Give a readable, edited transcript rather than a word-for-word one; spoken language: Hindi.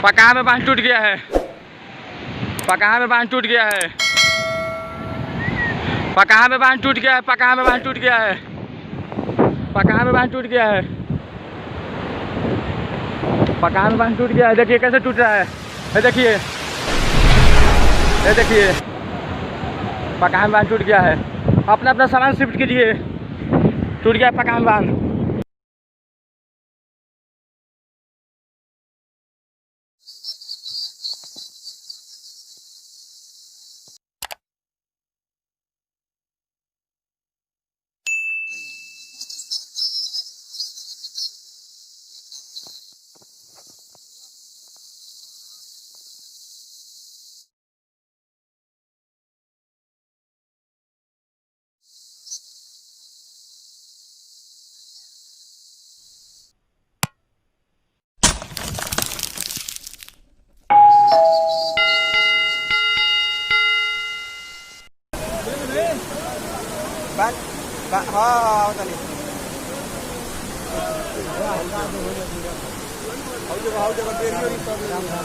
पकाहा में बांध टूट गया है। पकाहा में बांध टूट गया है। पकाहा में बांध टूट गया है। पकाहा में बांध टूट गया है। पकाहा में बांध टूट गया है। पकाहा में बांध टूट गया है। देखिए कैसे टूट रहा है। ये देखिए, ये देखिए पकाहा में बांध टूट गया है। अपना अपना सामान शिफ्ट कीजिए। टूट गया पकाहा में बांध। हाँ